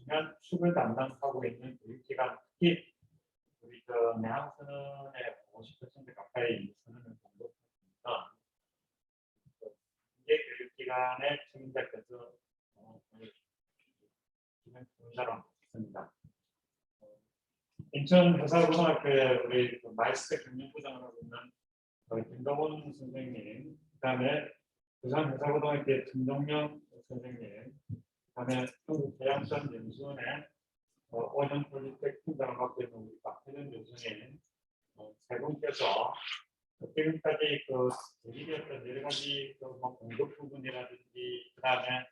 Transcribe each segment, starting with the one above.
보면 축을 담당하고 있는 교육기관, 특히 우리 내한선언의 50% 가까이 선언을 공급합니다. 이게 교육기관의 책임자께서 기능자로 있습니다. 인천 회사고등학교에 우리 마이스터 경영부장을 하고 있는 김동훈 선생님, 그다음에 부산 회사고등학교의 김동영 선생님, 그다음에 한국해양선 연수원의 오현 프로젝트 팀장을 맡고 있는 우리 박태준 교수님 세 분께서 지금까지 제기되었던 여러 가지 공급 부분이라든지 그다음에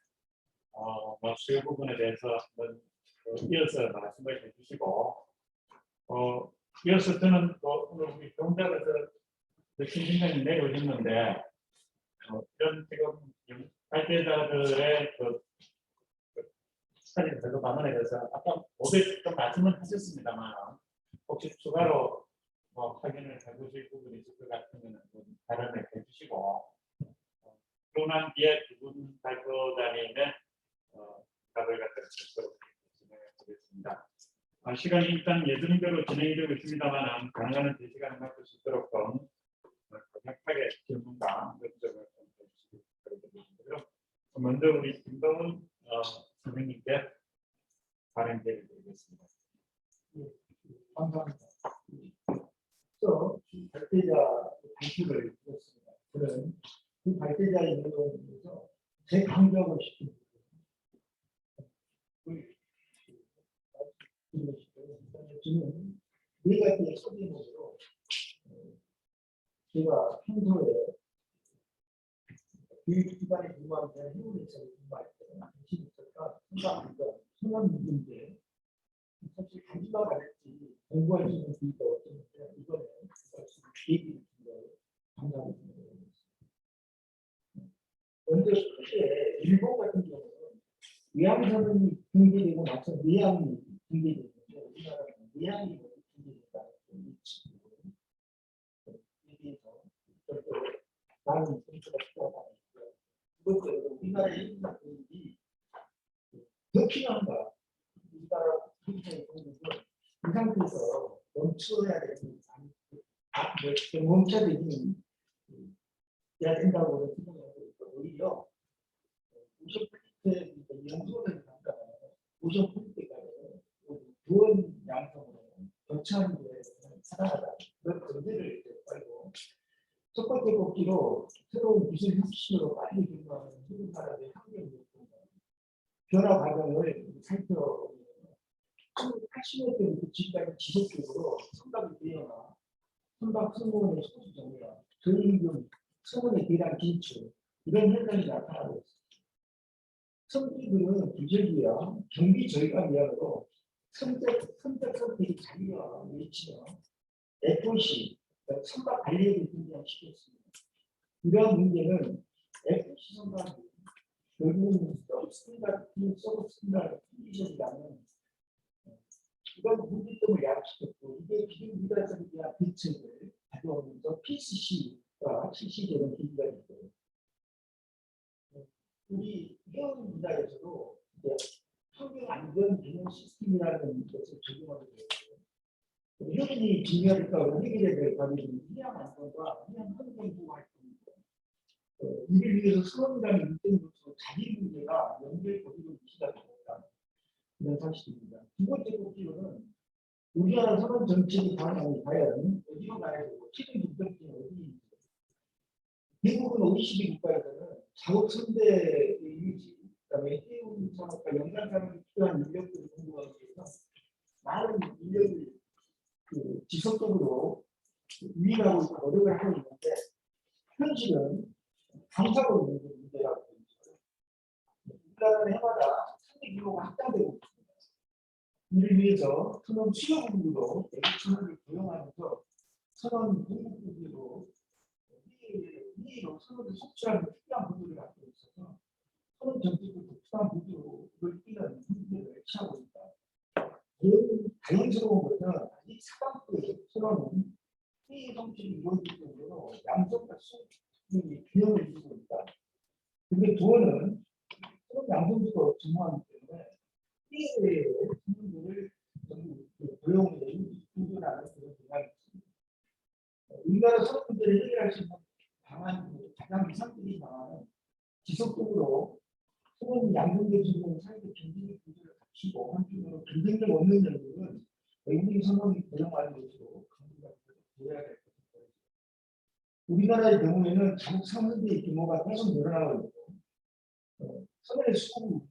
수요 부분에 대해서 한번 이어서 말씀을 해주시고 이어서 저는 오늘 우리 경작에서 신진장이 내려오셨는데 이런 지금 발제자들의 스타일을 별로 방문에 대해서 아까 모두에 좀 말씀을 하셨습니다만 혹시 추가로 확인을 해보실 부분이 있을 것 같으면 발언을 해주시고 그러고 난 뒤에 두 분 발표자님의 답을 갖다 듣도록 진행해 보겠습니다. 시간이 일단 예정대로 진행이 되고 있습니다만 가능한 2시간을 맞출 수 있도록 좀 강력하게 질문과 여쭤볼 좀 해주시기 바랍니다. 먼저 우리 김동훈 선생님께 발언 기회를 드리겠습니다. 감사합니다. 발제자 발표를 드렸습니다. 저는 그 발제자의 내용에 대해서 재강조하고 싶은 저는 네 가지의 소제목으로 제가 평소에 교육기관에 근무하는 해운에서 근무할 때 정신이니까 생각 문제 사실 가지가 다르지 공부할 수 있는 기회가 없었는데 이번에 기회를 감사합니다. 먼저 크게 일본 같은 경우는 외항선이 붕괴되고 나서 내항이 붕괴되는데 우리나라는 내항이 붕괴된다는 얘기에서 많은 공부가 필요하다. 그것도 우리나라의 인사 교육이 더 필요한가? 우리나라 인사의 교육은 이 상태에서 멈춰야 되는 멈춰야 된다고 생각하고 있고 오히려 오션 프리트 연구를 한다면 오션 프리트가 두원 양성으로 교차하는 데 살아가다 그런 건대를 빨고 첫 번째 꼭지로 새로운 기술 혁신으로 빨리 변화하는 우리나라의 환경 변화 과정을 살펴보면 1980년대부터 지금까지 지속적으로 선박 대여나 선박 승무원의 소수 정리와 저임금 승무원에 대한 진출 이런 현상이 나타나고 있습니다. 선비들은 기저귀와 경비 저희가 위함으로 선택 선택이 자유와 외치며 FOC 선박 관리를 등장시켰습니다. 이러한 문제는 FOC 선박이 결국은 서브 스탠다드 컨디션이라는 이런 문제점을 야기시켰고 이게 기존 미달성에 대한 대책을 가져오면서 PCC와 CC되는 계기가 있고요. 우리 해운 분야에서도 환경 안전 기능 시스템이라는 것을 적용하게 되었고요. 해운이 중요하니까 해결해야 될 과제는 해양 안전과 해양 환경 보호 활동입니다. 이를 위해서 수원이라는 일정으로서 자기 문제가 연결 고리를 위치가 됩니다. 이런 사실입니다. 두 번째 꼭지로는 우리나라 선원 정책의 방향이 과연 어디로 가야 되고 최종 목적지는 어디인지 미국은 OECD 국가에서는 작업 선대의 유지, 그다음에 해운 산업과 연간 산업이 필요한 인력들을 공급하기 위해서 많은 인력을 지속적으로 유인하고 있고 노력을 하고 있는데 현실은 감사하고 있는 문제라고 보입니다. 우리나라는 해마다 상대 규모가 확장되고 있습니다. 이를 위해서 선원 수요 부분으로 선원을 고용하면서 선원 공급 부분으로 위로 선원을 속출하는 특이한 부분을 갖고 있어서 선원 정책도 특수한 부분으로 이걸 뛰는 문제를 취하고 있다. 다행스러운 것은 아직 사방부의 선원은 회의 정책이 이루어질 정도로 양성과 수준이 균형을 이루고 있다. 근데 부원은 선원 양성도 중요하기 때문에 개의 선원들을 고용에 구분하는 그런 생각이 있습니다. 우리나라 선원들을 해결할 수 있는 방안, 가장 이상적인 방안은 지속적으로 소위 양성적인 사회적 경제적 구조를 갖추고 한편으로 경쟁력 없는 연구는 외국인 선원이 고용하는 것으로 강조가 되어야 될 것입니다. 우리나라의 경우에는 자국 상승의 규모가 계속 늘어나고 있고 선원의 수급이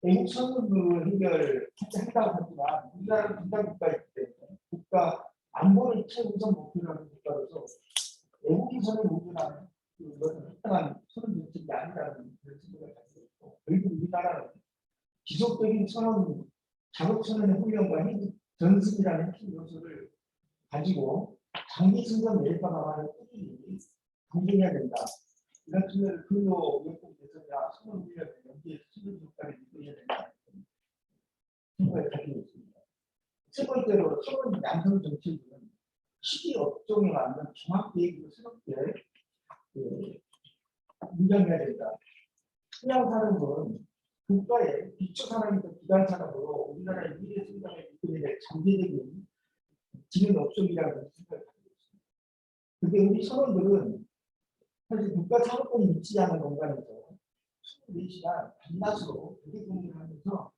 외국 선원을 해결한다고 하지만 우리나라는 분단 국가이기 때문에 국가 안보를 최우선 목표로 하는 국가로서 외국인 선을 모집하는 그것은 합당한 선언 정책이 아니라는 그런 생각을 가지고 있고, 결국 우리나라는 지속적인 선언, 자국 선언의 훈련과 전승이라는 핵심 요소를 가지고 장기 선거 매입과 방안을 꾸준히 강조해야 된다. 이런 측면을 근로 여건 개선이나 선언 훈련을 연계해서 수준 효과를 이끌어야 된다. 생각을 가지고 있습니다. 세 번째로 선언 양성 정책은 시기 업종에 맞는 종합 계획으로 새롭게 운영해야 된다. 해양 산업은 국가의 기초 산업이든 기반 산업으로 우리나라의 미래 성장을 이끌어야 될 장기적인 지능 업종이라는 생각을 가지고 있습니다. 근데 우리 선원들은 사실 국가 산업권이 있지 않은 공간에서 24시간 밤낮으로 대기 근무를 하면서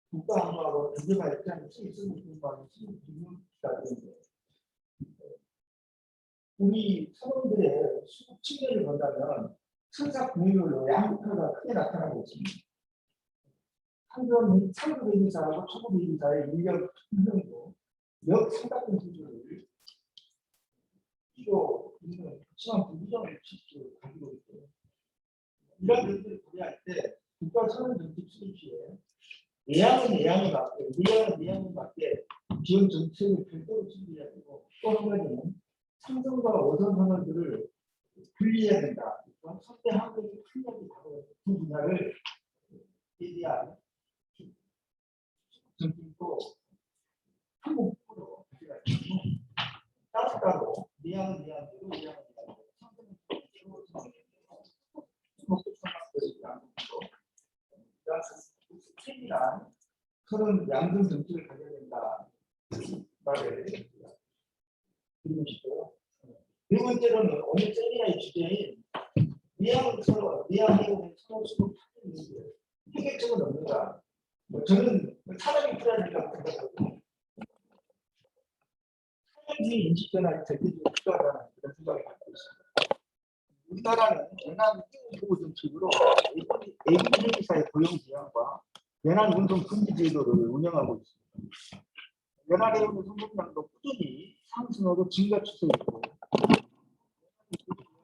국가 안보하고 경제가 입장에 수익성을 공부하는 수익기가 되는데 우리 선원들의 수급 측면을 본다면 선사 공유율로 양극화가 크게 나타나고 있습니다. 상급 회계사하고 초급 회계사의 인력 분명도 역삼각형 구조를 필요 있는 그렇지만 불규정을 가지고 있고 이런 것들을 고려할 때 국가 선언 정책 수립 시에 예양에 맞게 예양에 맞게 지원 정책을 별도로 준비해야 되고 또 한 가지는 삼성과 오선 선언들을 분리해야 된다. 선대 한국의 큰력이 바로 두 분야를 대한 정책도 한국으로 가져갈 수 있는 따로 내양은 내양대로 예양은 예양대로 삼성은 책이란 그런 양성 정책을 가져야 된다. 말을 드리고 싶고요. 네 번째로는 오늘 세미나의 주제인 내양해고의 선호수급 파괴인데 해결책은 없는가? 저는 사람이 필요하니까 생각하고 사회주의 인식 변화가 절대적으로 필요하다는 그런 생각을 갖고 있습니다. 우리나라는 연안 보호 정책으로 ABB 회계사의 고용 제한과 연안 운송 금지 제도를 운영하고 있습니다. 연안 해운의 성공량도 꾸준히 상승하고 증가 추세에 있고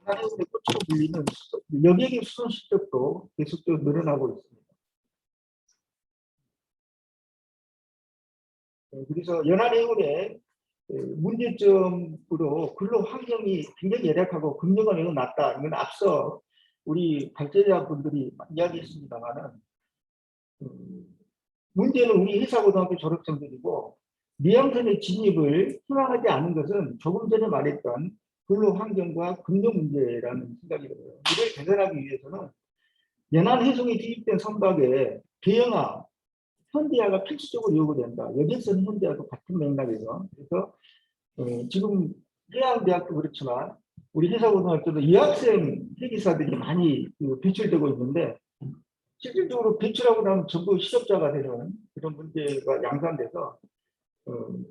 연안 해운의 꽃으로 불리는 여객의 수송 실적도 계속적으로 늘어나고 있습니다. 그래서 연안 해운의 문제점으로 근로 환경이 굉장히 열악하고 금융은 매우 낮다. 이건 앞서 우리 발제자분들이 이야기했습니다만은 문제는 우리 회사고등학교 졸업생들이고 미양선의 진입을 희망하지 않은 것은 조금 전에 말했던 근로 환경과 금융 문제라는 생각이 들어요. 이를 개선하기 위해서는 연안 해송에 투입된 선박에 대형화, 현대화가 필수적으로 요구된다. 여객선 현대화도 같은 맥락에서. 그래서 지금 해양대학도 그렇지만 우리 회사고등학교도 여학생 회계사들이 많이 배출되고 있는데 실질적으로 배출하고 나면 전부 실업자가 되는 그런 문제가 양산돼서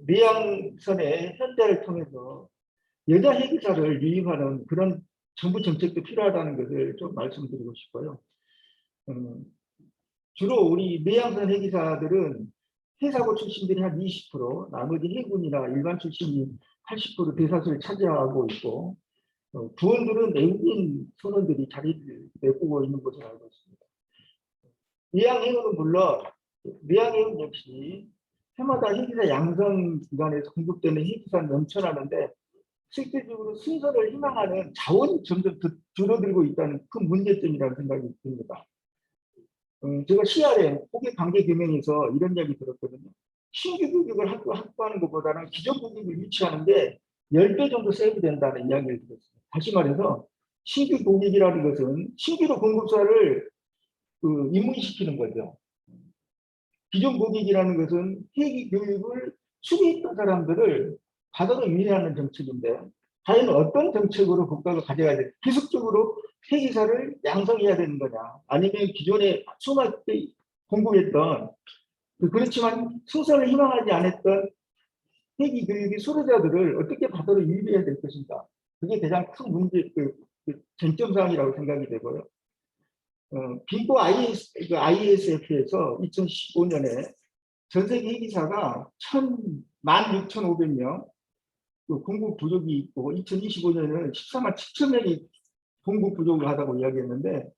내양선의 현대를 통해서 여자 회계사를 유입하는 그런 정부 정책도 필요하다는 것을 좀 말씀드리고 싶어요. 주로 우리 내양선 회계사들은 회사고 출신들이 한 20%, 나머지 해군이나 일반 출신이 80% 대다수를 차지하고 있고 부원들은 외국인 선원들이 자리를 메꾸고 있는 것으로 알고 있습니다. 내양해운은 물론 내양해운 역시 해마다 회계사 양성 기관에서 공급되는 회계사는 넘쳐나는데 실질적으로 승선을 희망하는 자원이 점점 줄어들고 있다는 큰 문제점이라는 생각이 듭니다. 제가 CRM 고객 관계 규명에서 이런 이야기 들었거든요. 신규 고객을 확보하는 것보다는 기존 고객을 유치하는데 10배 정도 세이브된다는 이야기를 들었습니다. 다시 말해서 신규 고객이라는 것은 신규로 공급사를 입문시키는 거죠. 기존 고객이라는 것은 회계 교육을 수료했던 사람들을 바다로 유인하는 정책인데 과연 어떤 정책으로 국가가 가져가야 돼? 기술적으로 회계사를 양성해야 되는 거냐? 아니면 기존에 수많게 공부했던 그렇지만 승선을 희망하지 않았던 회계 교육의 수료자들을 어떻게 바다로 유인해야 될 것인가? 그게 가장 큰 문제, 쟁점 사항이라고 생각이 되고요. 빈코 ISF에서 2015년에 전 세계 회계사가 16,500명 공급 부족이 있고 2025년에는 14만 7천 명이 공급 부족을 하다고 이야기했는데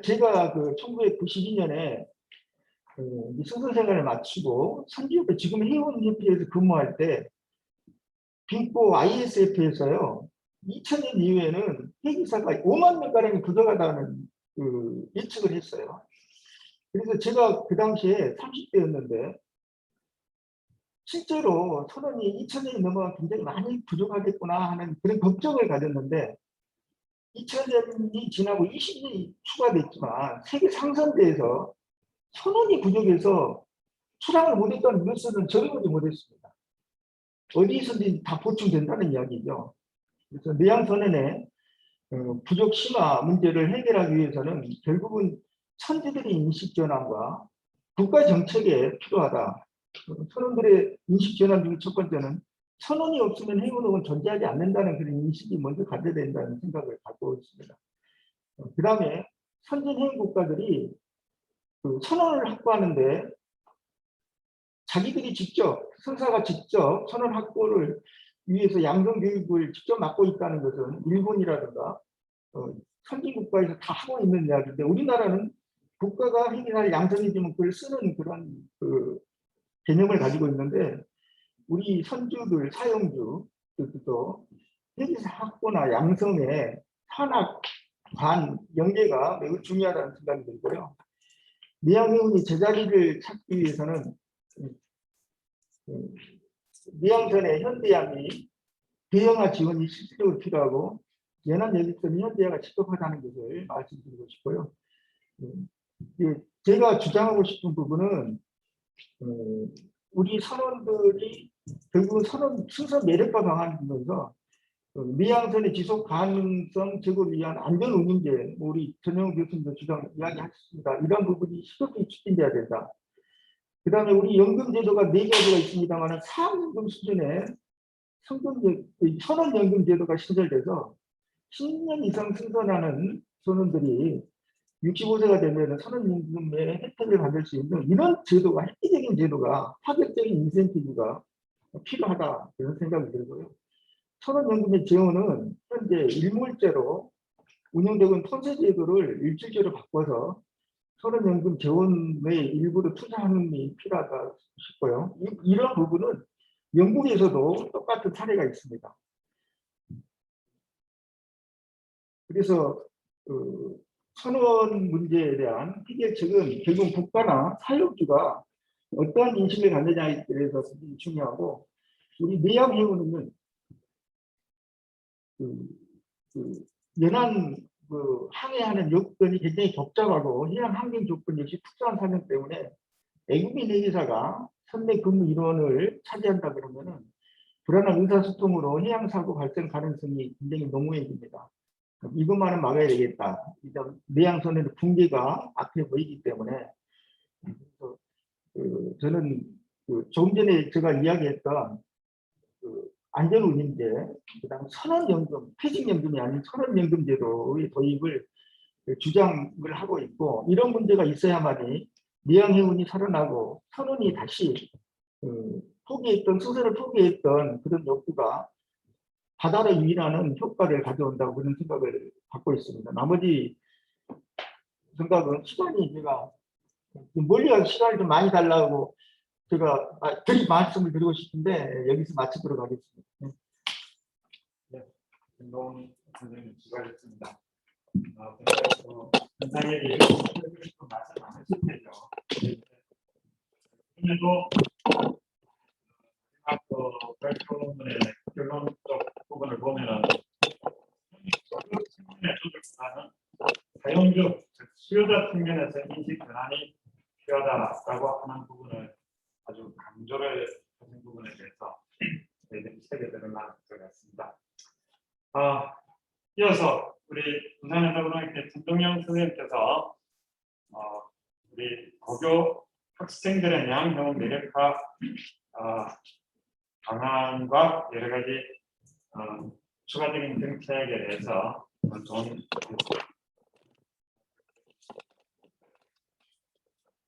제가 1992년에 승선 생활을 마치고 선지협회 지금 회원협회에서 근무할 때 빈코 ISF에서요 2000년 이후에는 회계사가 5만 명가량이 부족하다는 예측을 했어요. 그래서 제가 그 당시에 30대였는데 실제로 선원이 2000년이 넘어가 굉장히 많이 부족하겠구나 하는 그런 걱정을 가졌는데 2000년이 지나고 20년이 추가됐지만 세계 상선대에서 선원이 부족해서 출항을 못했던 뉴스는 저렴하지 못했습니다. 어디서든 다 보충된다는 이야기죠. 그래서 내양선언의 부족 심화 문제를 해결하기 위해서는 결국은 선주들의 인식 전환과 국가 정책에 필요하다. 선원들의 인식 전환 중 첫 번째는 선원이 없으면 해운업은 존재하지 않는다는 그런 인식이 먼저 가져야 된다는 생각을 갖고 있습니다. 그 다음에 선진 해운 국가들이 선원을 확보하는데 자기들이 직접 선사가 직접 선원 확보를 위해서 양성 교육을 직접 맡고 있다는 것은 일본이라든가 선진 국가에서 다 하고 있는 이야기인데 우리나라는 국가가 회계사를 양성해주면 그걸 쓰는 그런 개념을 가지고 있는데 우리 선주들 사용주들도 회계사 확보나 양성에 산학, 관, 연계가 매우 중요하다는 생각이 들고요. 내양해운이 제자리를 찾기 위해서는 내양선의 현대양이 대형화 지원이 실질적으로 필요하고 연안여객선이 현대화가 시급하다는 것을 말씀드리고 싶고요. 제가 주장하고 싶은 부분은 우리 선원들이 결국은 승선 매력화 방안을 보면서 내양선의 지속 가능성 제고를 위한 안전 운임제, 우리 전용 교수님도 이야기하셨습니다. 이런 부분이 시급히 추진돼야 된다. 그 다음에 우리 연금제도가 4가지가 있습니다만 사학연금 수준의 선원연금 제도가 신설돼서 10년 이상 승선하는 선원들이 65세가 되면 선원연금의 혜택을 받을 수 있는 이런 제도가 획기적인 제도가 파격적인 인센티브가 필요하다 이런 생각이 들고요. 선원연금의 재원은 현재 일몰제로 운영되고 있는 폰세제도를 일주제로 바꿔서 선원연금 재원의 일부를 투자하는 게 필요하다 싶고요. 이런 부분은 영국에서도 똑같은 사례가 있습니다. 그래서 선원 문제에 대한 해결책은 결국 국가나 사용주가 어떠한 인식을 갖느냐에 대해서 굉장히 중요하고 우리 내양해운은 연안 항해하는 요건이 굉장히 복잡하고 해양 환경 조건 역시 특수한 사정 때문에 외국인 회계사가 선내 근무 인원을 차지한다 그러면은 불안한 의사소통으로 해양 사고 발생 가능성이 굉장히 농후해집니다. 이것만은 막아야 되겠다. 내양선의 붕괴가 앞에 보이기 때문에 저는 조금 전에 제가 이야기했던 안전운임제, 그다음 선원연금, 퇴직연금이 아닌 선원연금제도의 도입을 주장을 하고 있고 이런 문제가 있어야만이 내양해운이 살아나고 선원이 다시 포기했던 수세를 포기했던 그런 욕구가 바다를 유인하는 효과를 가져온다고 그런 생각을 갖고 있습니다. 나머지 생각은 시간이 제가 멀리 가서 시간을 좀 많이 달라고 제가 말씀을 드리고 싶은데 여기서 마치도록 하겠습니다. 네, 김동훈 선생님 수고하셨습니다. 굉장히 하고 싶은 말씀 많으실 테죠. 오늘도 발표문의 결론적 부분을 보면은 교육 측면의 조직보다는 사용주, 즉 수요자 측면에서 인식 전환이 필요하다라고 하는 부분을 아주 강조를 하는 부분에 대해서 저희들이 세계들을 나눌 것 같습니다. 이어서 우리 부산여자고등학교 김동영 선생님께서 우리 고교 학생들의 양형 매력화 방안과 여러 가지 추가적인 정책에 대해서 좋은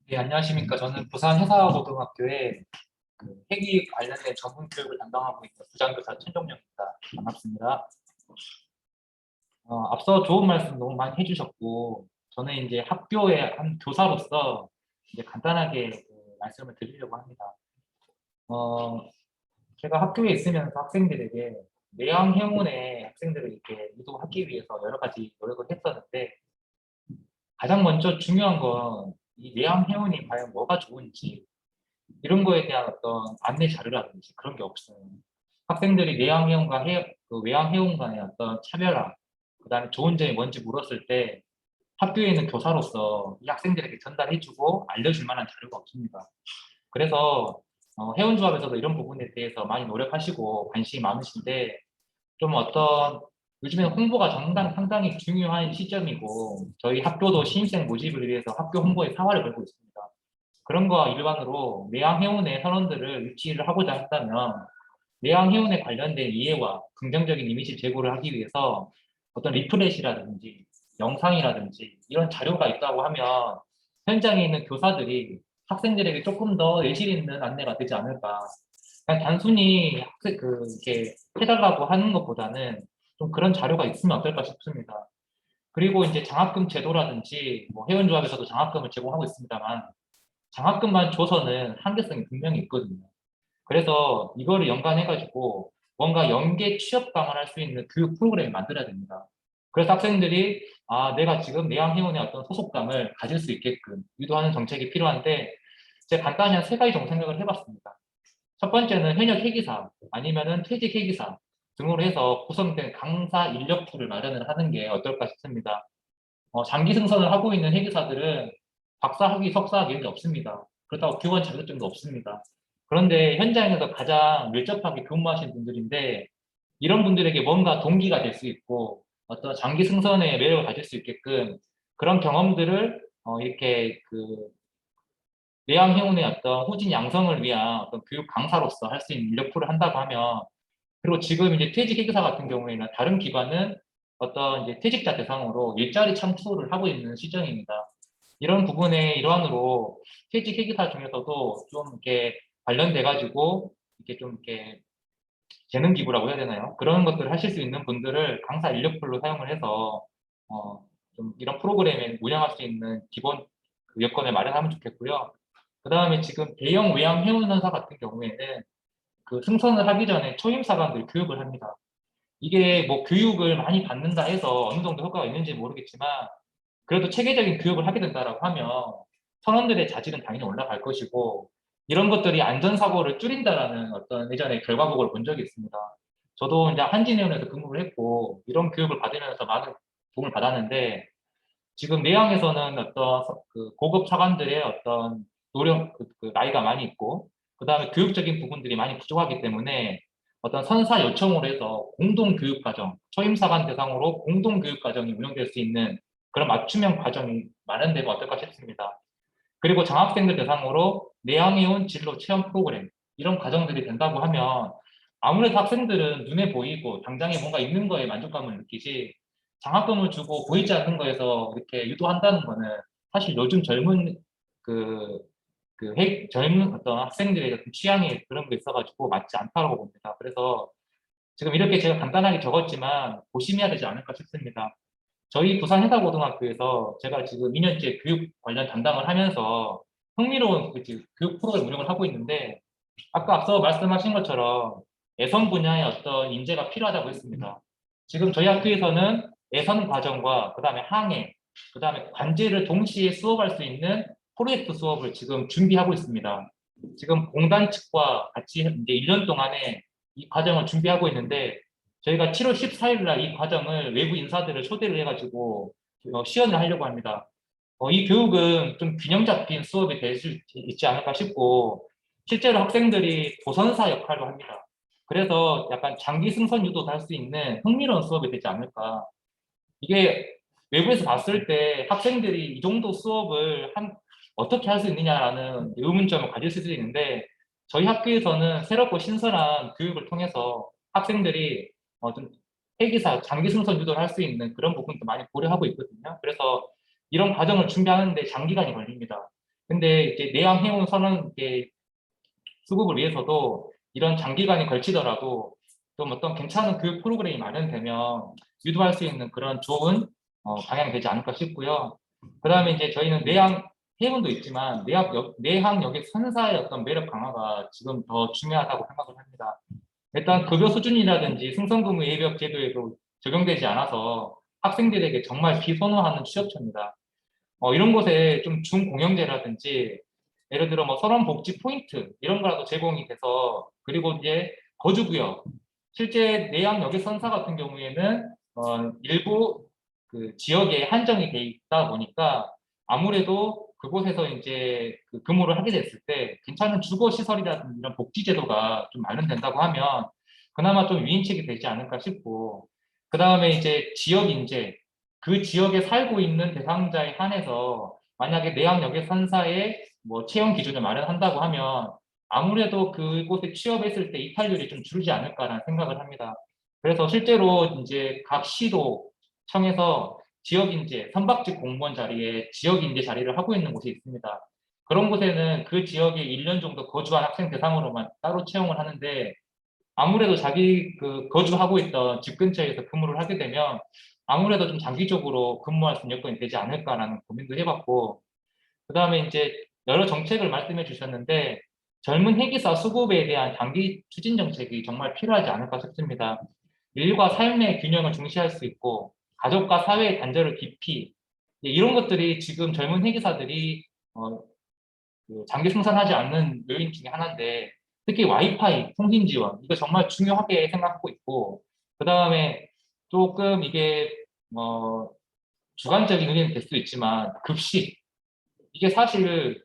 네, 안녕하십니까. 저는 부산 해사고등학교에 회계 관련된 전문 교육을 담당하고 있는 부장교사 천종영입니다. 반갑습니다. 앞서 좋은 말씀 너무 많이 해주셨고, 저는 이제 학교의 한 교사로서 이제 간단하게 말씀을 드리려고 합니다. 제가 학교에 있으면서 학생들에게 내왕행운의 학생들을 이렇게 유도하기 위해서 여러 가지 노력을 했었는데, 가장 먼저 중요한 건 이 내왕행운이 과연 뭐가 좋은지 이런 거에 대한 어떤 안내 자료라든지 그런 게 없어요. 학생들이 내왕해운과 외왕해운 간의 어떤 차별화, 그 다음에 좋은 점이 뭔지 물었을 때 학교에 있는 교사로서 이 학생들에게 전달해주고 알려줄 만한 자료가 없습니다. 그래서 해운조합에서도 이런 부분에 대해서 많이 노력하시고 관심이 많으신데, 좀 어떤 요즘에는 홍보가 상당히 중요한 시점이고, 저희 학교도 신입생 모집을 위해서 학교 홍보에 사활을 걸고 있습니다. 그런 거와 일반으로 내왕해운의 선원들을 유치를 하고자 한다면 내왕해운에 관련된 이해와 긍정적인 이미지 제고를 하기 위해서 어떤 리플렛이라든지 영상이라든지 이런 자료가 있다고 하면 현장에 있는 교사들이 학생들에게 조금 더 내실 있는 안내가 되지 않을까. 그냥 단순히 이렇게 해달라고 하는 것보다는 좀 그런 자료가 있으면 어떨까 싶습니다. 그리고 이제 장학금 제도라든지 뭐 회원조합에서도 장학금을 제공하고 있습니다만, 장학금만 줘서는 한계성이 분명히 있거든요. 그래서 이거를 연관해가지고 뭔가 연계 취업 방어할 수 있는 교육 프로그램을 만들어야 됩니다. 그래서 학생들이 내가 지금 내왕해운의 어떤 소속감을 가질 수 있게끔 유도하는 정책이 필요한데, 제가 간단히 한 세 가지 정도 생각을 해봤습니다. 첫 번째는 현역 회계사 아니면은 퇴직 회계사 등으로 해서 구성된 강사 인력풀을 마련을 하는 게 어떨까 싶습니다. 장기 승선을 하고 있는 회계사들은 박사학위, 석사학위 이런 게 없습니다. 그렇다고 교원 자격증도 없습니다. 그런데 현장에서 가장 밀접하게 근무하시는 분들인데, 이런 분들에게 뭔가 동기가 될 수 있고 어떤 장기 승선의 매력을 가질 수 있게끔 그런 경험들을 이렇게 내왕해운의 어떤 후진 양성을 위한 어떤 교육 강사로서 할 수 있는 인력풀을 한다고 하면, 그리고 지금 이제 퇴직 회계사 같은 경우에는 다른 기관은 어떤 이제 퇴직자 대상으로 일자리 창출을 하고 있는 시점입니다. 이런 부분의 일환으로 퇴직 회계사 중에서도 좀 이렇게 관련돼 가지고 이렇게 좀 이렇게 재능 기부라고 해야 되나요? 그런 것들을 하실 수 있는 분들을 강사 인력풀로 사용을 해서 좀 이런 프로그램을 운영할 수 있는 기본 여건을 마련하면 좋겠고요. 그 다음에 지금 대형 외양 해운사 같은 경우에는 승선을 하기 전에 초임사관들 교육을 합니다. 이게 뭐 교육을 많이 받는다 해서 어느 정도 효과가 있는지 모르겠지만, 그래도 체계적인 교육을 하게 된다라고 하면 선원들의 자질은 당연히 올라갈 것이고, 이런 것들이 안전사고를 줄인다라는 어떤 예전에 결과 보고를 본 적이 있습니다. 저도 이제 한진해운에서 근무를 했고 이런 교육을 받으면서 많은 도움을 받았는데, 지금 내양에서는 어떤 고급 사관들의 어떤 노력, 나이가 많이 있고, 그 다음에 교육적인 부분들이 많이 부족하기 때문에 어떤 선사 요청으로 해서 공동교육과정, 초임사관 대상으로 공동교육과정이 운영될 수 있는 그런 맞춤형 과정이 마련되면 어떨까 싶습니다. 그리고 장학생들 대상으로 내양해운 진로 체험 프로그램, 이런 과정들이 된다고 하면 아무래도 학생들은 눈에 보이고 당장에 뭔가 있는 거에 만족감을 느끼지, 장학금을 주고 보이지 않는 거에서 이렇게 유도한다는 거는 사실 요즘 젊은 젊은 어떤 학생들의 어떤 취향에 그런 게 있어가지고 맞지 않다고 봅니다. 그래서 지금 이렇게 제가 간단하게 적었지만 고심해야 되지 않을까 싶습니다. 저희 부산해사고등학교에서 제가 지금 2년째 교육 관련 담당을 하면서 흥미로운 교육 프로그램 운영을 하고 있는데, 아까 앞서 말씀하신 것처럼 예선 분야의 어떤 인재가 필요하다고 했습니다. 지금 저희 학교에서는 예선 과정과 그다음에 항해, 그다음에 관제를 동시에 수업할 수 있는 프로젝트 수업을 지금 준비하고 있습니다. 지금 공단 측과 같이 이제 1년 동안에 이 과정을 준비하고 있는데, 저희가 7월 14일 날 이 과정을 외부 인사들을 초대를 해가지고 시연을 하려고 합니다. 이 교육은 좀 균형 잡힌 수업이 될 수 있지 않을까 싶고, 실제로 학생들이 도선사 역할도 합니다. 그래서 약간 장기 승선 유도도 할 수 있는 흥미로운 수업이 되지 않을까. 이게 외부에서 봤을 때 학생들이 이 정도 수업을 어떻게 할 수 있느냐라는 의문점을 가질 수도 있는데, 저희 학교에서는 새롭고 신선한 교육을 통해서 학생들이 좀 회기사, 장기 승선 유도를 할 수 있는 그런 부분도 많이 고려하고 있거든요. 그래서 이런 과정을 준비하는데 장기간이 걸립니다. 근데 이제 내양 해운 선언 수급을 위해서도 이런 장기간이 걸치더라도 좀 어떤 괜찮은 교육 프로그램이 마련되면 유도할 수 있는 그런 좋은 방향이 되지 않을까 싶고요. 그 다음에 이제 저희는 내양 해운도 있지만 내항 여객 선사의 어떤 매력 강화가 지금 더 중요하다고 생각을 합니다. 일단 급여 수준이라든지 승선근무 예비역 제도에도 적용되지 않아서 학생들에게 정말 비선호하는 취업처입니다. 이런 곳에 좀 중공영제라든지 예를 들어 뭐 선원복지 포인트 이런 거라도 제공이 돼서, 그리고 이제 거주구역, 실제 내양 여객선사 같은 경우에는 일부 그 지역에 한정이 돼 있다 보니까 아무래도 그곳에서 이제 그 근무를 하게 됐을 때 괜찮은 주거 시설이라든지 이런 복지 제도가 좀 마련된다고 하면 그나마 좀 위임책이 되지 않을까 싶고, 그 다음에 이제 지역 인재, 그 지역에 살고 있는 대상자에 한해서 만약에 내학여객 선사의 뭐 채용 기준을 마련한다고 하면 아무래도 그곳에 취업했을 때 이탈률이 좀 줄지 않을까라는 생각을 합니다. 그래서 실제로 이제 각 시도 청에서 지역 인재, 선박직 공무원 자리에 지역 인재 자리를 하고 있는 곳이 있습니다. 그런 곳에는 그 지역에 1년 정도 거주한 학생 대상으로만 따로 채용을 하는데, 아무래도 자기 그 거주하고 있던 집 근처에서 근무를 하게 되면 아무래도 좀 장기적으로 근무할 수 있는 여건이 되지 않을까라는 고민도 해봤고, 그 다음에 이제 여러 정책을 말씀해 주셨는데 젊은 회계사 수급에 대한 장기 추진 정책이 정말 필요하지 않을까 싶습니다. 일과 삶의 균형을 중시할 수 있고 가족과 사회의 단절을 깊이, 이런 것들이 지금 젊은 회계사들이 그 장기 생산하지 않는 요인 중에 하나인데, 특히 와이파이, 통신 지원, 이거 정말 중요하게 생각하고 있고, 그 다음에 조금 이게 주관적인 의견이 될 수도 있지만 급식, 이게 사실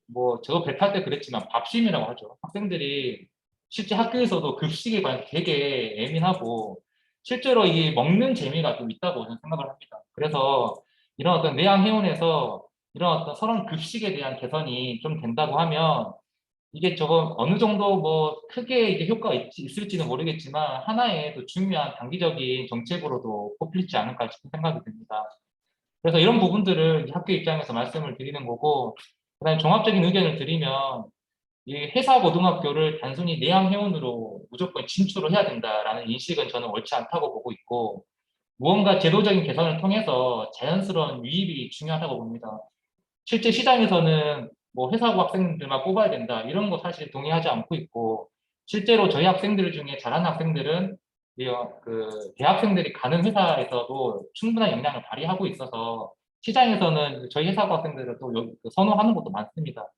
뭐 저도 배 탈 때 그랬지만 밥심이라고 하죠. 학생들이 실제 학교에서도 급식에 관해서 되게 예민하고 실제로 이게 먹는 재미가 좀 있다고 저는 생각을 합니다. 그래서 이런 어떤 내양해운에서 이런 어떤 서론 급식에 대한 개선이 좀 된다고 하면 이게 저거 어느 정도 뭐 크게 이게 효과가 있을지는 모르겠지만 하나의 또 중요한 단기적인 정책으로도 꼽힐지 않을까 싶은 생각이 듭니다. 그래서 이런 부분들을 학교 입장에서 말씀을 드리는 거고, 그다음에 종합적인 의견을 드리면 이 회사 고등학교를 단순히 내양회원으로 무조건 진출을 해야 된다라는 인식은 저는 옳지 않다고 보고 있고, 무언가 제도적인 개선을 통해서 자연스러운 유입이 중요하다고 봅니다. 실제 시장에서는 뭐 회사고 학생들만 뽑아야 된다 이런 거 사실 동의하지 않고 있고, 실제로 저희 학생들 중에 잘하는 학생들은 그 대학생들이 가는 회사에서도 충분한 역량을 발휘하고 있어서 시장에서는 저희 회사고 학생들을 또 선호하는 것도 많습니다.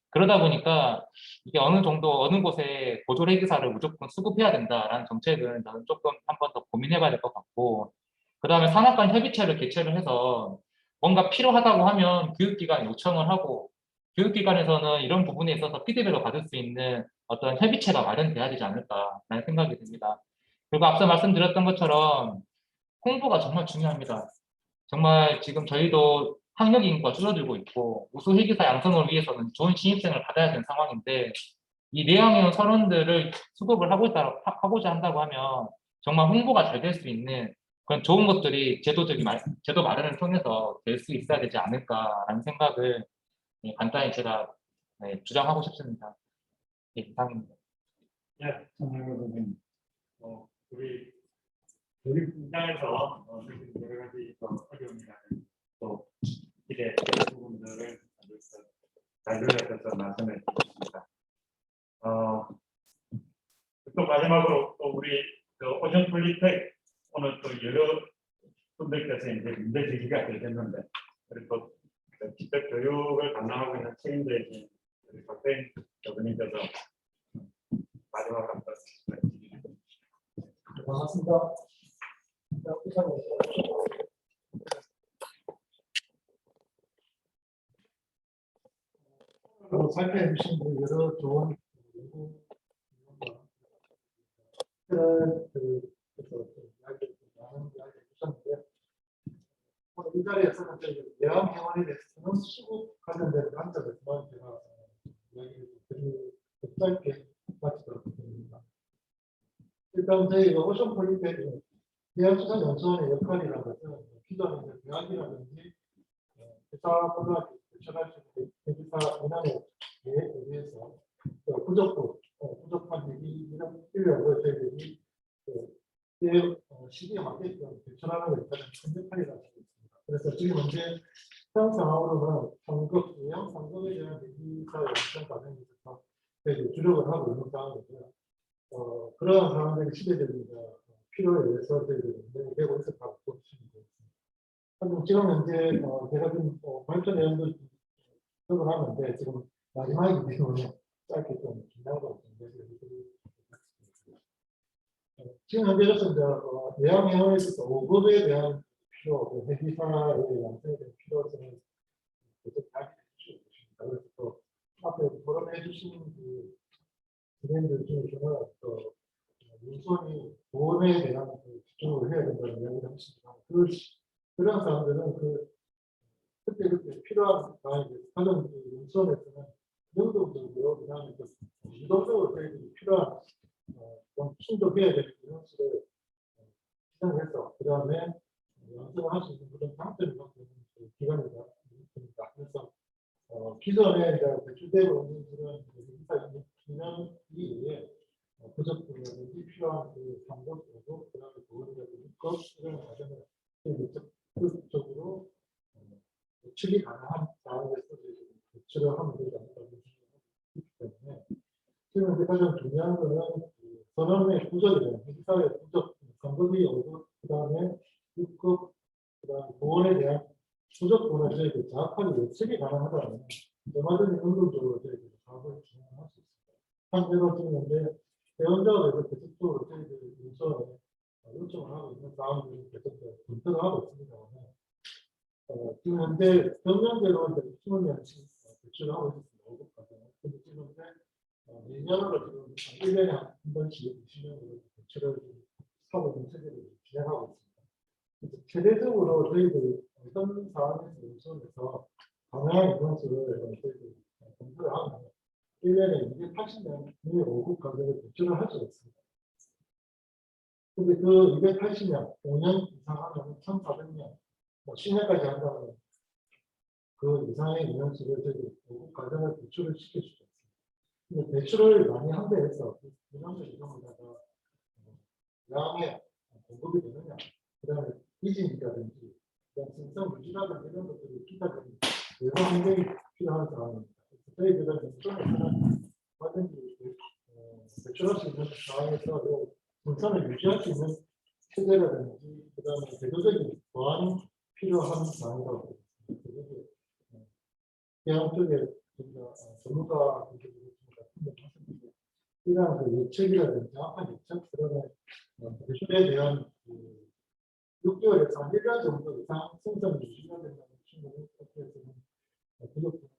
그러다 보니까 이게 어느 정도 어느 곳에 보조회계사를 무조건 수급해야 된다라는 정책은 저는 조금 한 번 더 고민해봐야 될 것 같고, 그 다음에 산업 간 협의체를 개최를 해서 뭔가 필요하다고 하면 교육기관에 요청을 하고, 교육기관에서는 이런 부분에 있어서 피드백을 받을 수 있는 어떤 협의체가 마련돼야 되지 않을까라는 생각이 듭니다. 그리고 앞서 말씀드렸던 것처럼 홍보가 정말 중요합니다. 정말 지금 저희도 학력 인구가 줄어들고 있고 우수 회계사 양성을 위해서는 좋은 신입생을 받아야 되는 상황인데, 이 내향형 선원들을 수급을 하고자 한다고 하면 정말 홍보가 잘 될 수 있는 그런 좋은 것들이 제도 마련을 통해서 될 수 있어야 되지 않을까라는 생각을 간단히 제가 주장하고 싶습니다. 이상입니다. 네, 정말 선생님. 우리 분야에서 여러 가지 어려움이라는 또 기대 부분들을 잘 들려주셔서 말씀해 주셨습니다. 또 마지막으로 또 우리 오션 폴리텍 오늘 또 여러 분들께서 이제 문제 제기가 되셨는데, 그리고 직접 교육을 담당하고 있는 책임자이신 우리 박생 교수님께서 마지막 한번 반갑습니다. 설명해 주신 여러 좋은 그런 이야기 많은 이야기 해주셨는데 이 자리에서는 내암 행원에 대해서는 수급 관련된 관점에서만 제가 이야기를 드리고 짧게 마치도록 하겠습니다. 일단 저희가 오션 폴리텍 대학수산연수원의 역할이라는 것은 기존의 대학이라든지 회사보다 대처할 수 있는 회사 운항의 계획에 의해서 부족한 얘기 이런 필요로 저희들이 시기에 맞게끔 대처하는 걸 일단은 큰 역할이라고 하고 있습니다. 그래서 지금 현재 현 상황으로는 상급, 유형 상급에 대한 대기사 연습 과정에 있어서 저희들이 주력을 하고 있는 상황이고요. 그러한 상황들이 시대적인 필요에 의해서 저희들이 되고 있었다고 보시면 되겠습니다. 하지만 지금 현재 제가 지금 발전 내용도 적을 하는데 지금 마지막이기 때문에 짧게 좀 긴장하고 있습니다. 지금 현재로서 내양회원에 있어서 5급에 대한 필요, 회기사에 대한 필요성을 계속 이야기해 주시고 계십니다. 그래서 또 앞에 토론해 주신 그 진행들 중에서는 또 문선이 보험에 대한 집중을 해야 된다는 이야기를 하십니다. 그런 사람들은 그때 필요한 상황이 하는 문선에서는 능동적으로 그다음에 유동적으로 저희들이 필요한 좀 충족해야 될 인원수를 지정해서 그 다음에 연습을 할 수 있는 그런 장점이 있는 기관이다. 그래서 기존에 배출되고 있는 그런 인사 기능 이외에 부족분이라든지 필요한 그 방법으로 그 다음에 보호라든지 이런 과정을 적극적으로 추기 가능한 상황에서 배출을 하면 되지 않을까 생각하기 때문에 지금 가장 중요한 것은 선언의 부족이죠. 회사의 부족, 상급이 오고 그 다음에 6급, 그 다음에 보원에 대한 부족분을 저희들 정확하게 예측이 가능하다면 얼마든지 능동적으로 저희들 사업을 진행할 수 있습니다. 한편으로 지금 현재 대원작업에서 계속적으로 저희들 인수원에 요청을 하고 있는 사항들이 계속 검토를 하고 있습니다만 지금 현재 정년제로 20년씩 배출을 하고 있습니다. 5급까지. 근데 지금 현재 내년으로 지금 1년에 한 번씩 20년으로 배출을 하고 있는 체제를 진행하고 있습니다. 그래서 최대적으로 저희들이 어떤 상황에서 우선해서 가능한 인원수를 저희들이 검토를 하면 1년에 280년 5급 과정을 배출을 할 수가 있습니다. 근데 그 280년, 5년 이상 하면 1,400년, 10년까지 한다면 그 이상의 인원수를 저희들이 5급 과정을 배출을 시킬 수가 있습니다. 근데 배출을 많이 한다 해서 인원수 이동을 하다가 양에 공급이 되느냐, 그 다음에 이진이라든지 생성 유지라든지 이런 것들이 기타적인 여러 환경이 필요한 상황입니다. 저희들은 문선에서는 얼마든지 배출할 수 있는 상황에서 문선을 유지할 수 있는 체제라든지 그 다음에 제도적인 보완이 필요한 상황이라고 보겠습니다. 대학 쪽에 전문가 분들이 이러한 그 예측이라든지 정확한 예측, 그다음에 배출에 대한 6개월에서 한 1년 정도 이상 생산 유지가 된다는 충분히 어떻게든 부족분을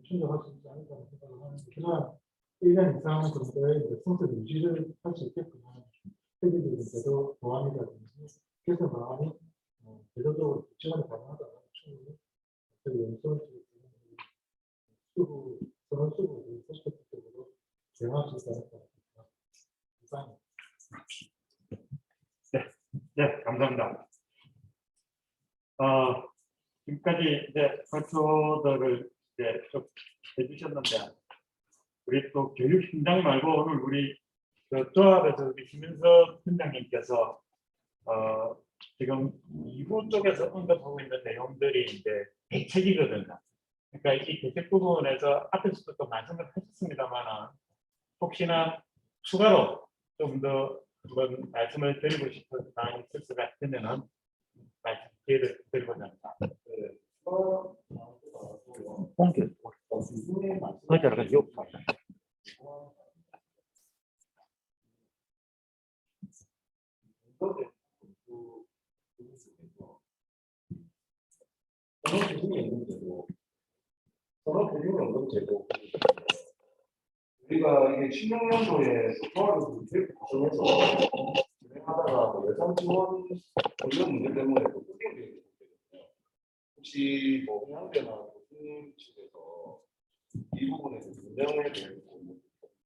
충족할 수 있지 않을까 생각을 하는데 그러한 1년 이상 정도의 생산 유지를 할 수 있게끔 하는 세계적인 제도 보완이라든지 개선 방안이 제도적으로 지원이 가능하다면 충분히 저희 연수원 수부, 선언 수부를 소프트적으로 제어할 수 있지 않을까 생각합니다. 이상입니다. 네, 감사합니다. 지금까지 이제 발표들을 이제 쭉 해주셨는데, 우리 또 교육팀장 말고 오늘 우리 그 조합에서 우리 김윤석 팀장님께서 지금 2부 쪽에서 언급하고 있는 내용들이 이제 대책이거든요. 그러니까 이 대책 부분에서 앞에서도 또 말씀을 하셨습니다만, 혹시나 추가로 좀 더 한번 말씀을 드리고 싶은 사항이 있을 것 같으면은 말씀 기회를 드리고자 합니다. 공개. 의자를 가지고 선호 기준이 있는 제도, 선호 기준이 없는 제도, 우리가 이게 16년도에 조합을 계획 구성해서 진행하다가 뭐 예산 지원 이런 문제 때문에 또 끊기게 됐거든요. 혹시 뭐 해양대나 교수님 측에서 이 부분에 대해서 문제에 대해서 뭐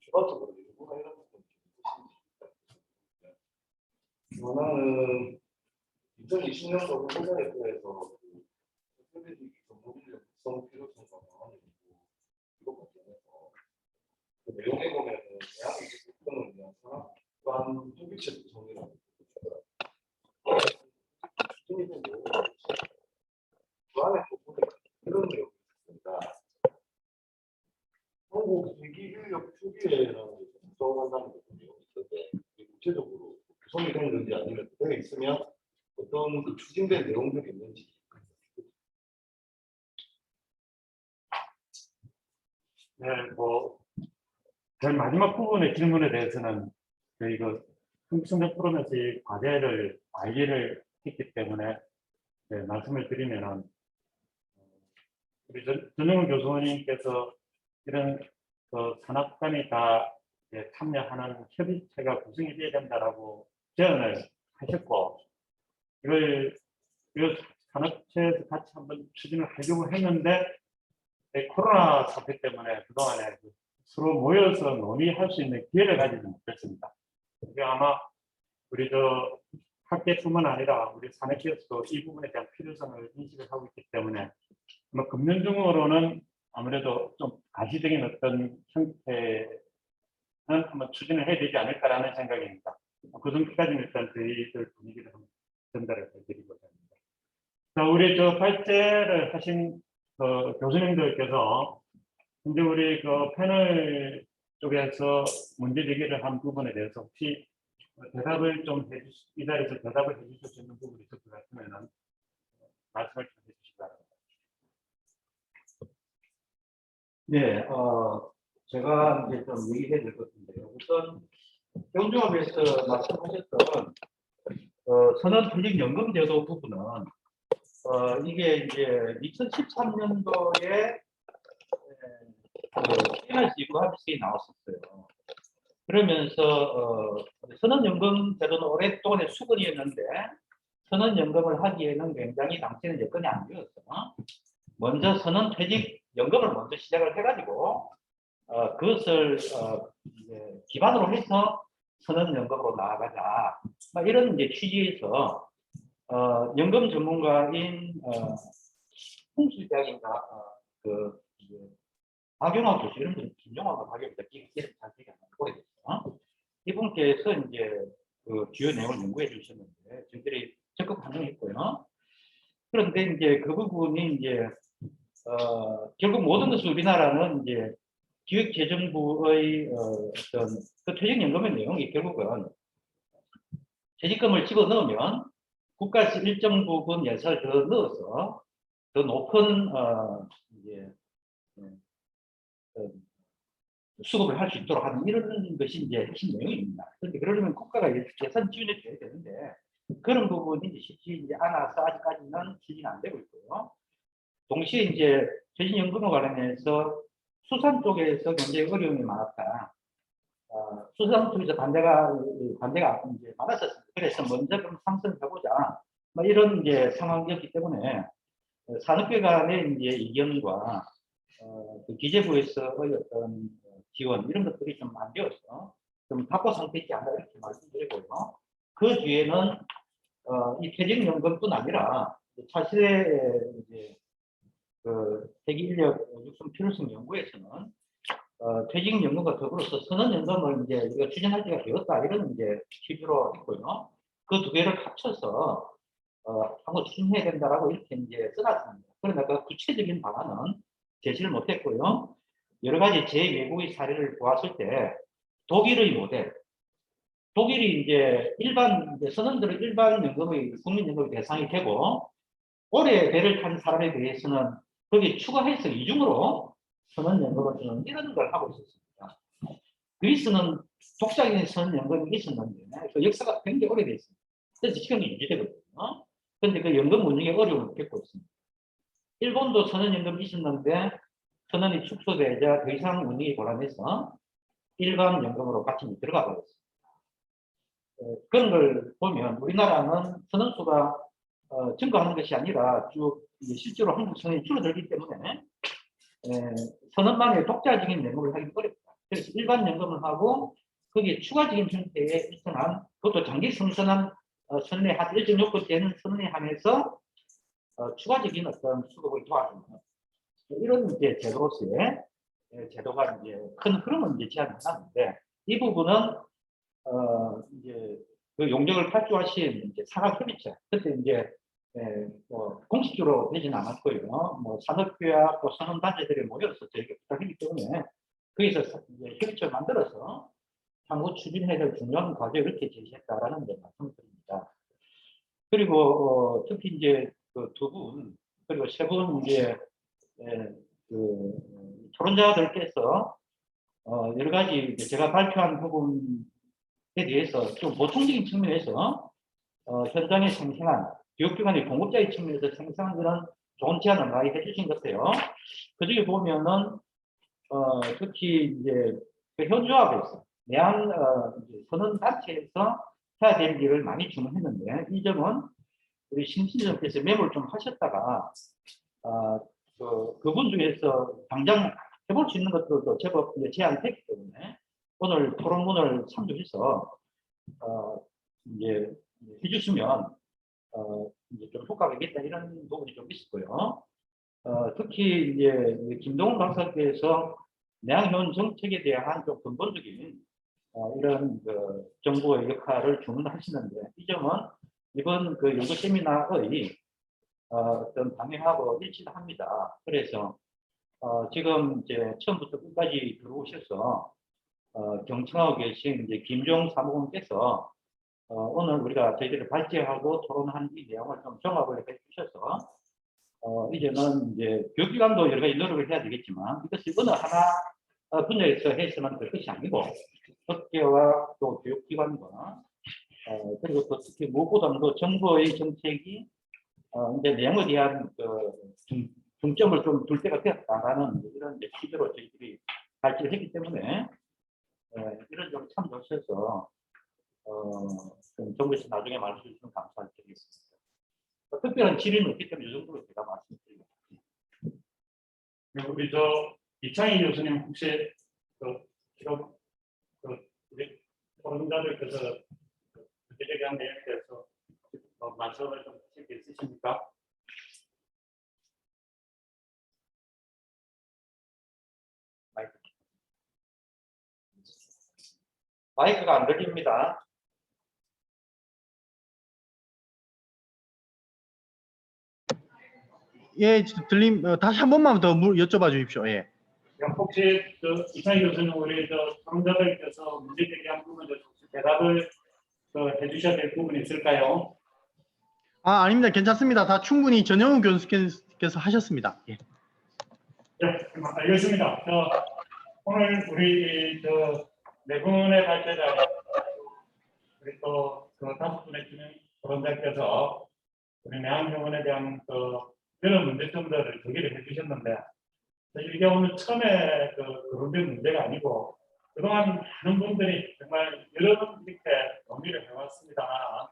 추가적으로 연구나 이런 부분 하나는 2020년도 회사에서 스트레테지 전문인력 구성 필요성 방안을 이거 관련해서 그 내용에 보면은 대학의 접근을 위한 산업관 통비체 구성이라고 있더라고요. 그 안에 또 보니까 이런 내용이 있습니다. 한국 세기인력 추기회라는 게 구성한다는 부분이 있는데 구체적으로 구성이 된 건지 아니면 되어 있으면 어떤 그 추진된 내용들이 있는지. 네, 뭐, 제일 마지막 부분의 질문에 대해서는 저희가 흥성대 프로그램에서 과제를 관리를 했기 때문에 네, 말씀을 드리면은 우리 전영훈 교수님께서 이런 그 산업관이 다 참여하는 협의체가 구성이 되어야 된다라고 제안을 하셨고 이걸 산업체에서 같이 한번 추진을 하려고 했는데 코로나 사태 때문에 그동안에 서로 모여서 논의할 수 있는 기회를 가지지 못했습니다. 이게 아마 우리 학계뿐만 아니라 우리 산업계에서도 이 부분에 대한 필요성을 인식을 하고 있기 때문에 아마 금년 중으로는 아무래도 좀 가시적인 어떤 형태는 한번 추진을 해야 되지 않을까라는 생각입니다. 그 전까지는 일단 저희들 분위기를 한번 전달을 해드리고자 합니다. 자, 우리 발제를 하신 교수님들께서 현재 우리 패널 쪽에서 문제 제기를 한 부분에 대해서 혹시 대답을 좀 이 자리에서 대답을 해주실 수 있는 부분이 있을 것 같으면 말씀을 좀 해주시기 바랍니다. 네, 제가 이제 좀 얘기해야 될 것 같은데요. 우선 경조합에서 말씀하셨던 선언 퇴직연금 제도 부분은 이게 이제 2013년도에 NRC 부합식이 나왔었어요. 그러면서 선언연금 제도는 오랫동안 수건이었는데 선언연금을 하기에는 굉장히 당시에는 여건이 안 되었어. 먼저 선언퇴직연금을 먼저 시작을 해가지고 그것을 이제 기반으로 해서 선언연금으로 나아가자. 이런 이제 취지에서 연금 전문가인 홍수대학인가 박용화 교수 이런 분 김용화가 박용화 이름 잘 기억이 안 나고 오래됐어. 이분께서 이제 그 주요 내용을 연구해 주셨는데 저희들이 적극 반영했고요. 그런데 이제 그 부분이 이제 결국 모든 것을 우리나라는 이제 기획재정부의 어떤 그 퇴직연금의 내용이 결국은 퇴직금을 집어넣으면 국가에서 일정 부분 예산을 더 넣어서 더 높은 이제 수급을 할 수 있도록 하는 이런 것이 이제 핵심 내용입니다. 그런데 그러려면 국가가 예산 지원해 줘야 되는데 그런 부분이 이제 쉽지 이제 않아서 아직까지는 추진이 안 되고 있고요. 동시에 이제 퇴직연금과 관련해서 수산 쪽에서 굉장히 어려움이 많았다. 수산 쪽에서 반대가 이제 많았었습니다. 그래서 먼저 그럼 상승해보자. 이런 이제 상황이었기 때문에 산업계 간의 이제 이견과 그 기재부에서의 어떤 지원 이런 것들이 좀 안 되어서 좀 답보 상태 있지 않나 이렇게 말씀드리고요. 그 뒤에는 이 퇴직연금뿐 아니라 차세대 이제 그 대기인력 육성 필요성 연구에서는 퇴직연금과 더불어서 선언연금을 이제 우리가 추진할 때가 되었다 이런 이제 취지로 했고요. 그 두 개를 합쳐서 한번 추진해야 된다라고 이렇게 이제 써놨습니다. 그러나 그 구체적인 방안은 제시를 못했고요. 여러 가지 제외국의 사례를 보았을 때 독일의 모델, 독일이 이제 선언들은 일반 연금의 국민연금의 대상이 되고 올해 배를 탄 사람에 대해서는 거기에 추가해서 이중으로 선언연금을 주는 이런 걸 하고 있었습니다. 그리스는 독자적인 선언연금이 있었는데 그 역사가 굉장히 오래됐습니다. 그래서 지금 유지되거든요. 그런데 그 연금 운영에 어려움을 겪고 있습니다. 일본도 선언연금이 있었는데 선언이 축소되자 더 이상 운영이 곤란해서 일반 연금으로 같이 들어가 버렸습니다. 그런 걸 보면 우리나라는 선원수가 증가하는 것이 아니라 쭉 실제로 한국 선원이 줄어들기 때문에 선원만의 독자적인 연금을 하기 어렵다. 그래서 일반 연금을 하고 거기에 추가적인 형태의 일정한 그것도 장기 승선한 선례 한 일정 요건 되는 선례 한해서 추가적인 어떤 수급을 도와주는 이런 이제 제도로서의 제도가 이제 큰 흐름은 이제 제안해놨는데 이 부분은 이제 그 용적을 발주하신 이제 산학협의체 그때 이제 뭐 공식적으로 되지는 않았고요. 뭐 산업교약 또 선언단체들이 모여서 저희가 부탁했기 때문에 거기서 이제 협의체를 만들어서 향후 추진해야 될 중요한 과제를 이렇게 제시했다라는 데 말씀을 드립니다. 그리고 특히 이제 그 두 분 그리고 세 분 이제 그 토론자들께서 여러 가지 제가 발표한 부분에 대해서 좀 보충적인 측면에서 현장에 생생한 교육기관의 공급자의 측면에서 생생한 그런 좋은 제안을 많이 해주신 것 같아요. 그 중에 보면은 특히 이제 그 현조합에서 내한 선언 단체에서 해야 될 일을 많이 주문했는데 이 점은 우리 심신정께서 메모를 좀 하셨다가 그분 중에서 당장 해볼 수 있는 것들도 제법 제안했기 때문에 오늘 토론문을 참조해서 이제 해주시면 이제 좀 효과가 있겠다 이런 부분이 좀 있었고요. 특히 이제 김동훈 박사께서 내양현 정책에 대한 좀 근본적인 이런 그 정부의 역할을 주문하시는데 이 점은 이번 그 연구 세미나의 어떤 방향하고 일치합니다. 그래서 지금 이제 처음부터 끝까지 들어오셔서 경청하고 계신 이제 김종 사무관께서 오늘 우리가 저희들이 발제하고 토론한 이 내용을 좀 종합을 해주셔서 이제는 이제 교육기관도 여러 가지 노력을 해야 되겠지만 이것이 어느 하나 분야에서 해서는 될 것이 아니고 학계와 또 교육기관과 그리고 또 특히 무엇보다도 정부의 정책이 이제 내용에 대한 중점을 좀 둘 때가 되었다라는 이런 취지로 저희들이 발제를 했기 때문에 이런 점 참조하셔서 정부에서 나중에 말씀해 주시면 감사드리겠습니다. 특별한 질의는 없기 때문에 이 정도로 제가 말씀드립니다. 우리 이창희 교수님 혹시 지금 우리 토론자들께서 구체적인 내용에 대해서 말씀을 좀 하실 게 있으십니까? 마이크가 안 들립니다. 예, 다시 한 번만 더 여쭤봐 주십시오. 예. 혹시 이창희 교수님 우리 토론자들께서 문제 제기한 부분에 대해서 대답을 해주셔야 될 부분이 있을까요? 아닙니다. 괜찮습니다. 다 충분히 전영훈 교수께서 하셨습니다. 예. 네, 알겠습니다. 오늘 우리 네 분의 발제자 우리 또 다섯 분의 진행 토론자께서 우리 내한병원에 대한 여러 문제점들을 제기를 해주셨는데 이게 오늘 처음에 그런 문제가 아니고 그동안 많은 분들이 정말 여러 번 이렇게 논의를 해왔습니다만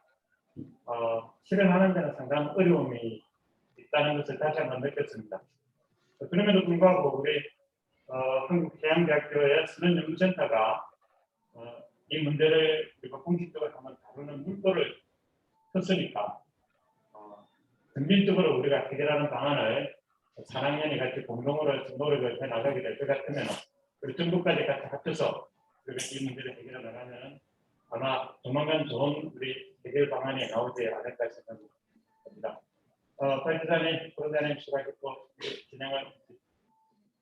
실현하는 데는 상당한 어려움이 있다는 것을 다시 한번 느꼈습니다. 그럼에도 불구하고 우리 한국해양대학교의 선언연구센터가 이 문제를 우리가 공식적으로 한번 다루는 문구를 폈으니까 점진적으로 우리가 해결하는 방안을 산학년이 같이 공동으로 노력을 해 나가게 될 것 같으면 우리 정부까지 같이 합쳐서 우리가 이 문제를 해결해 나가면 아마 조만간 좋은 우리 해결 방안이 나오지 않을까 생각합니다. 발표자님, 프로자님 수고하셨고 진행을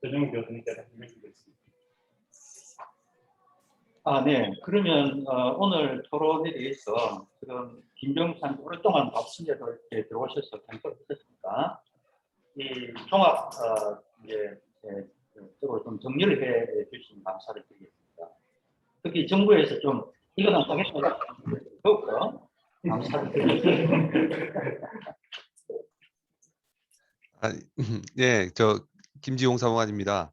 전영훈 교수님께서 설명드리겠습니다. 네. 그러면 오늘 토론에 대해서 지금 김병찬 오랫동안 박순재도 이렇게 들어오셔서 참석하셨으니까 이 종합 이제 쪽으로 좀 정리를 해 주신 감사를 드리겠습니다. 특히 정부에서 좀 이건 안 하겠습니다. 더욱더 감사를 드리겠습니다. 네, 김지용 사무관입니다.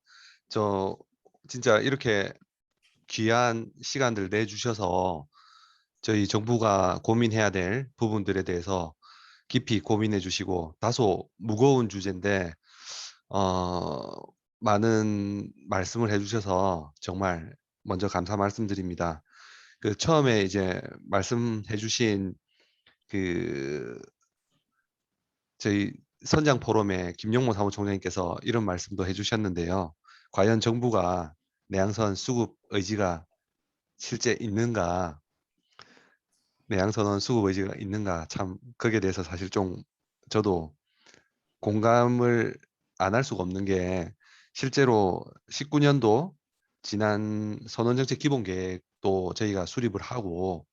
진짜 이렇게 귀한 시간들 내주셔서 저희 정부가 고민해야 될 부분들에 대해서 깊이 고민해 주시고 다소 무거운 주제인데 많은 말씀을 해주셔서 정말 먼저 감사 말씀드립니다. 그 처음에 이제 말씀해 주신 그 저희 선장 포럼의 김용모 사무총장님께서 이런 말씀도 해주셨는데요. 과연 정부가 내양선 수급 의지가 실제 있는가, 내양선언 수급 의지가 있는가, 참 거기에 대해서 사실 좀 저도 공감을 안 할 수가 없는 게 실제로 19년도 지난 선언정책 기본계획도 저희가 수립을 하고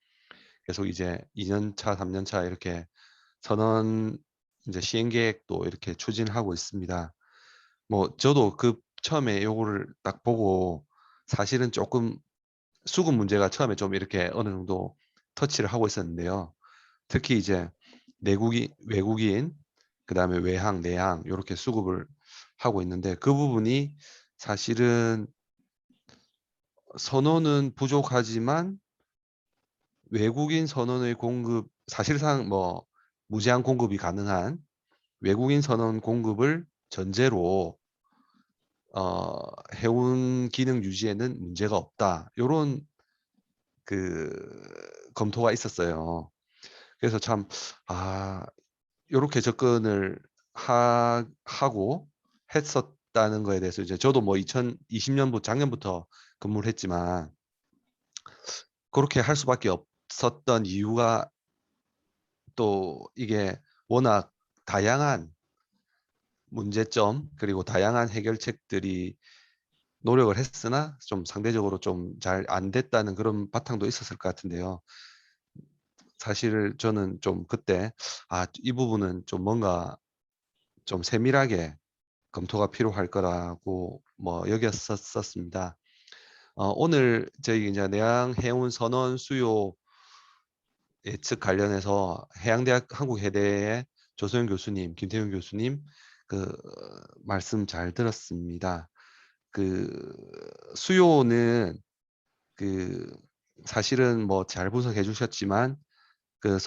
계속 이제 2년차, 3년차 이렇게 선언 이제 시행 계획도 이렇게 추진하고 있습니다. 뭐 저도 그 처음에 요거를 딱 보고 사실은 조금 수급 문제가 처음에 좀 이렇게 어느 정도 터치를 하고 있었는데요. 특히 이제 외국인, 그다음에 외항, 내항 이렇게 수급을 하고 있는데 그 부분이 사실은 선원은 부족하지만 외국인 선원의 공급 사실상 뭐 무제한 공급이 가능한 외국인 선원 공급을 전제로 해운 기능 유지에는 문제가 없다. 이런 그 검토가 있었어요. 그래서 참 이렇게 접근을 하고 했었다는 거에 대해서 이제 저도 뭐 2020년부터 작년부터 근무를 했지만 그렇게 할 수밖에 없었던 이유가 또 이게 워낙 다양한 문제점 그리고 다양한 해결책들이 노력을 했으나 좀 상대적으로 좀 잘 안 됐다는 그런 바탕도 있었을 것 같은데요. 사실 저는 좀 그때 이 부분은 좀 뭔가 좀 세밀하게 검토가 필요할 거라고 뭐 여겼었습니다. 오늘 저희 이제 내양 해운 선원 수요 예측 관련해서 해양대학 한국해대의 조소영 교수님, 김태훈 교수님 그 말씀 잘 들었습니다. 그 수요는 그 사실은 뭐 잘 분석해 주셨지만 그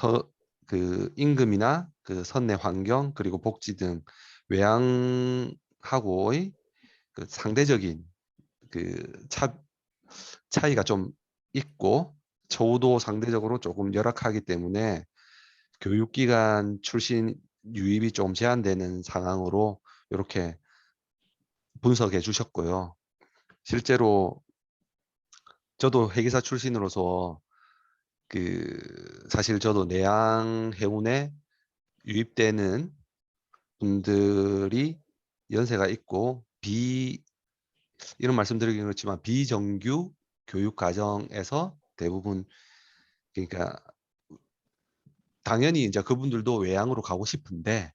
임금이나 그 선내 환경 그리고 복지 등 외양하고의 그 상대적인 그 차이가 좀 있고 처우도 상대적으로 조금 열악하기 때문에 교육기관 출신 유입이 좀 제한되는 상황으로 이렇게 분석해 주셨고요. 실제로 저도 회계사 출신으로서 사실 저도 내양 해운에 유입되는 분들이 연세가 있고 이런 말씀드리긴 그렇지만 비정규 교육 과정에서 대부분 그러니까 당연히 이제 그분들도 외양으로 가고 싶은데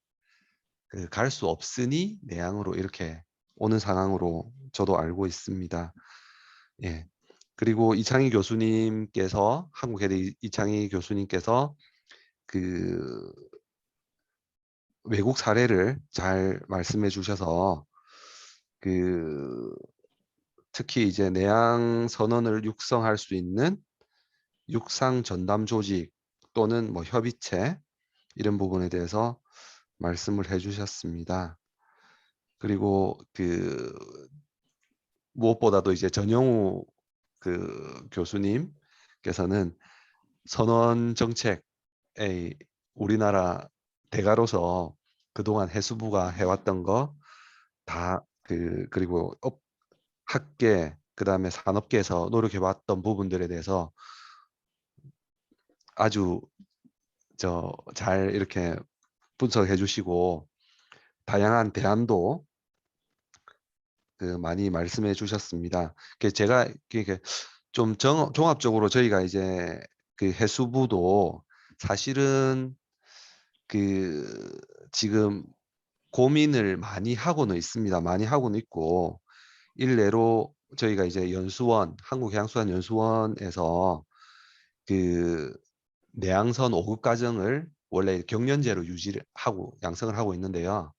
갈 수 없으니 내양으로 이렇게 오는 상황으로 저도 알고 있습니다. 예. 그리고 이창희 교수님께서 한국외대 이창희 교수님께서 그 외국 사례를 잘 말씀해 주셔서 특히 이제 내양 선언을 육성할 수 있는 육상 전담 조직 또는 뭐 협의체 이런 부분에 대해서 말씀을 해주셨습니다. 그리고 무엇보다도 이제 전영우 교수님께서는 선언 정책의 우리나라 대가로서 그동안 해수부가 해왔던 거 다 그리고 학계 그다음에 산업계에서 노력해왔던 부분들에 대해서 아주 잘 이렇게 분석해 주시고 다양한 대안도 많이 말씀해 주셨습니다. 제가 좀 종합적으로 저희가 이제 해수부도 사실은 지금 고민을 많이 하고는 있습니다. 많이 하고는 있고 일례로 저희가 이제 한국해양수산 연수원에서 내양선 5급 과정을 원래 경연제로 유지를 하고 양성을 하고 있는데요.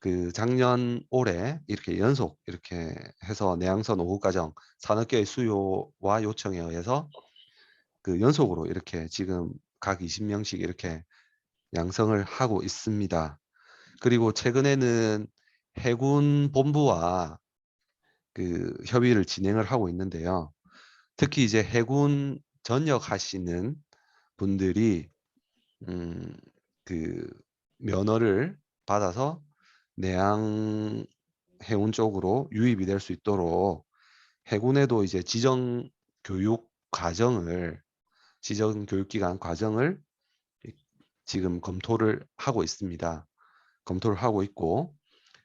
그 작년 올해 이렇게 연속 이렇게 해서 내양선 5급 과정 산업계의 수요와 요청에 의해서 그 연속으로 이렇게 지금 각 20명씩 이렇게 양성을 하고 있습니다. 그리고 최근에는 해군 본부와 그 협의를 진행을 하고 있는데요. 특히 이제 해군 전역하시는 분들이 그 면허를 받아서 내양 해운 쪽으로 유입이 될 수 있도록 해군에도 이제 지정 교육 과정을 지정 교육기관 과정을 지금 검토를 하고 있습니다. 검토를 하고 있고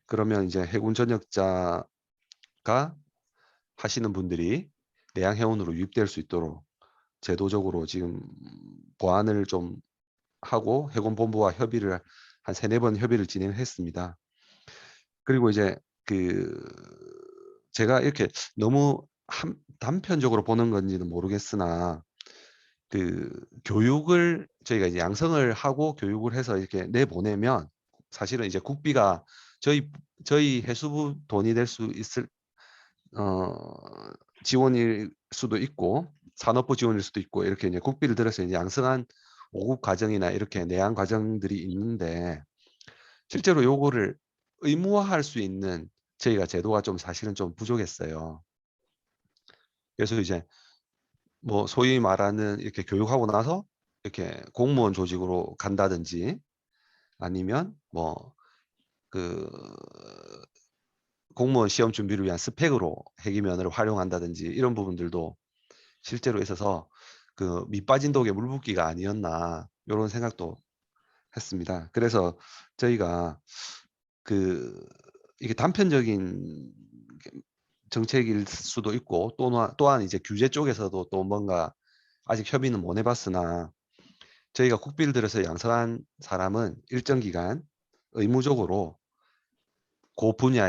그러면 이제 해군 전역자가 하시는 분들이 내양 해운으로 유입될 수 있도록 제도적으로 지금 보완을 좀 하고 해군 본부와 협의를 한 3-4번 협의를 진행했습니다. 그리고 이제 그 제가 이렇게 너무 단편적으로 보는 건지는 모르겠으나 그 교육을 저희가 이제 양성을 하고 교육을 해서 이렇게 내보내면 사실은 이제 국비가 저희 해수부 돈이 될 수 있을 지원일 수도 있고 산업부 지원일 수도 있고 이렇게 이제 국비를 들여서 이제 양성한 5급 과정이나 이렇게 내양 과정들이 있는데 실제로 요거를 의무화할 수 있는 저희가 제도가 좀 사실은 좀 부족했어요. 그래서 이제 뭐 소위 말하는 이렇게 교육하고 나서 이렇게 공무원 조직으로 간다든지 아니면 뭐 그 공무원 시험 준비를 위한 스펙으로 해기면허를 활용한다든지 이런 부분들도 실제로 있어서 그 밑빠진 독에 물 붓기가 아니었나 이런 생각도 했습니다. 그래서 저희가 그 이게 단편적인 정책일 수도 있고 또한 이제 규제 쪽에서도 또 뭔가 아직 협의는 못 해봤으나 저희가 국비를 들여서 양성한 사람은 일정 기간 의무적으로 그 분야에